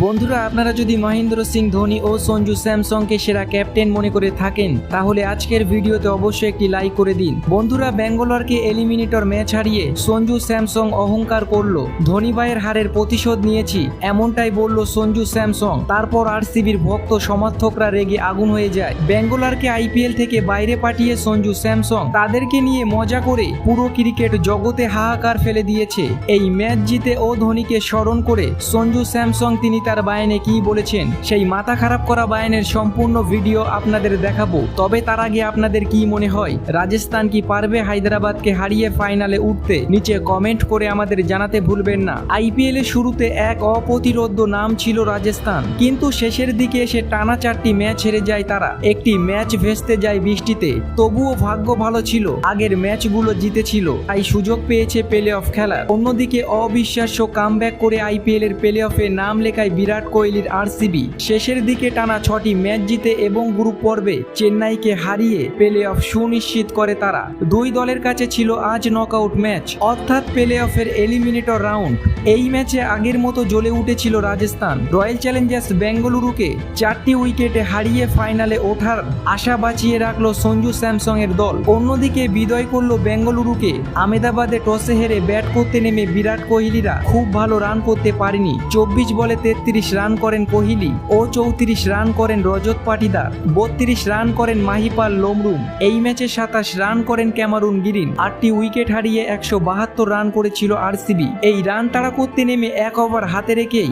বন্ধুরা, আপনারা যদি মহেন্দ্র সিং ধোনি ও সঞ্জু স্যামসংকে সেরা ক্যাপ্টেন মনে করে থাকেন তাহলে আজকের ভিডিওতে অবশ্যই একটি লাইক করে দিন। বন্ধুরা, ব্যাঙ্গালোরকে এলিমিনেটর ম্যাচ হারিয়ে সঞ্জু স্যামসং অহংকার করলো। ধোনি ভাইয়ের হারের প্রতিশোধ নিয়েছি, এমনটাই বলল সঞ্জু স্যামসং। তারপর আরসিবির ভক্ত সমর্থকরা রেগে আগুন হয়ে যায়। ব্যাঙ্গালোরকে আইপিএল থেকে বাইরে পাঠিয়ে সঞ্জু স্যামসং তাদেরকে নিয়ে মজা করে পুরো ক্রিকেট জগতে হাহাকার ফেলে দিয়েছে। এই ম্যাচ জিতে ও ধোনিকে স্মরণ করে সঞ্জু স্যামসং তিনি তার বায়ানে কি বলেছেন সেই মাথা খারাপ করা বায়ানের সম্পূর্ণ ভিডিও আপনাদের দেখাবো। তবে তার আগে আপনাদের কি মনে হয়, রাজস্থান কি পারবে হায়দ্রাবাদকে হারিয়ে ফাইনালে উঠতে? নিচে কমেন্ট করে আমাদের জানাতে ভুলবেন না। আইপিএল এর শুরুতে এক অপ্রতিরোধ্য নাম ছিল রাজস্থান, কিন্তু শেষের দিকে এসে টানা 4টি ম্যাচ হেরে যায় তারা। একটি ম্যাচ ভেস্তে যায় বৃষ্টিতে, তবুও ভাগ্য ভালো ছিল, আগের ম্যাচগুলো জিতেছিল, তাই সুযোগ পেয়েছে প্লে অফ খেলার। অন্যদিকে অবিশ্বাস্য কামব্যাক করে আইপিএল এর প্লে অফে নাম লেখায় বিরাট কোহলির আরসিবি। শেষের দিকে টানা 6টি ম্যাচ জিতে এবং গ্রুপ পর্বে চেন্নাইকে হারিয়ে প্লে অফ সুনিশ্চিত করে তারা। দুই দলের কাছে ছিল আজ নকআউট ম্যাচ, অর্থাৎ প্লে অফের এলিমিনেটর রাউন্ড। এই ম্যাচে আগের মতো জ্বলে উঠেছিল রাজস্থান। রয়্যাল চ্যালেঞ্জার্স বেঙ্গালুরুকে 4টি উইকেটে হারিয়ে ফাইনালে ওঠার আশা বাঁচিয়ে রাখলো সঞ্জু স্যামসং এর দল। অন্যদিকে বিদায় করলো বেঙ্গালুরুকে। আহমেদাবাদে টসে হেরে ব্যাট করতে নেমে বিরাট কোহলিরা খুব ভালো রান করতে পারেনি। 24 বলে 33 রান করেন কোহলি ও 34 রান করেন রজত পাটিদার, 32 রান করেন মাহিপাল লোমরুম। এই ম্যাচে 27 রান করেন ক্যামারুন গ্রিন। 8টি উইকেট হারিয়ে 172 রান করেছিল আরসিবি। এই রান তাড়া করতে নেমে এক ওভার হাতে রেখেই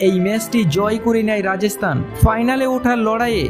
এই ম্যাচটি জয় করে নেয় রাজস্থান। ফাইনালে ওঠার লড়াইয়ে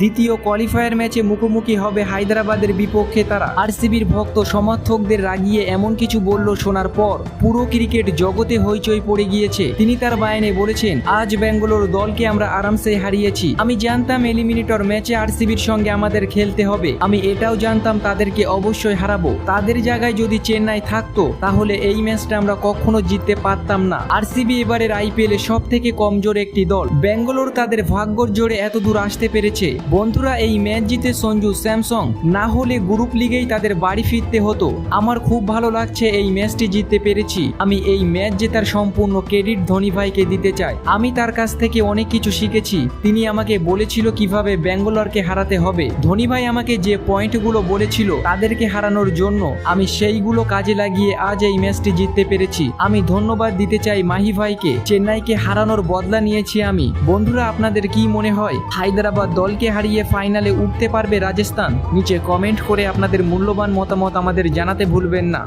দ্বিতীয় কোয়ালিফায়ার ম্যাচে মুখোমুখি হবে হায়দ্রাবাদের বিপক্ষে তারা। আরসিবির ভক্ত সমর্থকদের রাগিয়ে এমন কিছু বলল শোনার পর পুরো ক্রিকেট জগতে হইচই পড়ে গিয়েছে। তিনি তার বায়ানে বলেছেন, আজ ব্যাঙ্গালোর দলকে আমরা আরামসে হারিয়েছি। আমি জানতাম এলিমিনেটর ম্যাচে আরসিবির সঙ্গে আমাদের খেলতে হবে। আমি এটাও জানতাম তাদেরকে অবশ্যই হারাবো। তাদের জায়গায় যদি চেন্নাই থাকতো তাহলে এই ম্যাচটা আমরা কখনো জিততে পারতাম না। আরসিবি এবারের আইপিএল এ সব থেকে কমজোর একটি দল। ব্যাঙ্গালোর তাদের ভাগ্যর জোরে এত দূর আসতে পেরেছে। বন্ধুরা, এই ম্যাচ জিতে সঞ্জু স্যামসং না হলে গ্রুপ লিগেই তাদের বাড়ি ফিরতে হতো। আমার খুব ভালো লাগছে এই ম্যাচটি জিততে পেরেছি। আমি এই ম্যাচ জেতার সম্পূর্ণ ক্রেডিট ধোনি ভাইকে দিতে চাই। আমি তার কাছ থেকে অনেক কিছু শিখেছি। তিনি আমাকে বলেছিল কিভাবে ব্যাঙ্গালোরকে হারাতে হবে। ধোনি ভাই আমাকে যে পয়েন্টগুলো বলেছিল তাদেরকে হারানোর জন্য আমি সেইগুলো কাজে লাগিয়ে আজ এই ম্যাচটি জিততে পেরেছি। আমি ধন্যবাদ দিতে চাই মাহি ভাইকে। চেন্নাইকে হারানোর বদলা নিয়েছি আমি। বন্ধুরা, আপনাদের কি মনে হয়, হায়দ্রাবাদ দলকে হারিয়ে ফাইনালে উঠতে পারবে রাজস্থান? নিচে কমেন্ট করে আপনাদের মূল্যবান মতামত আমাদের জানাতে ভুলবেন না।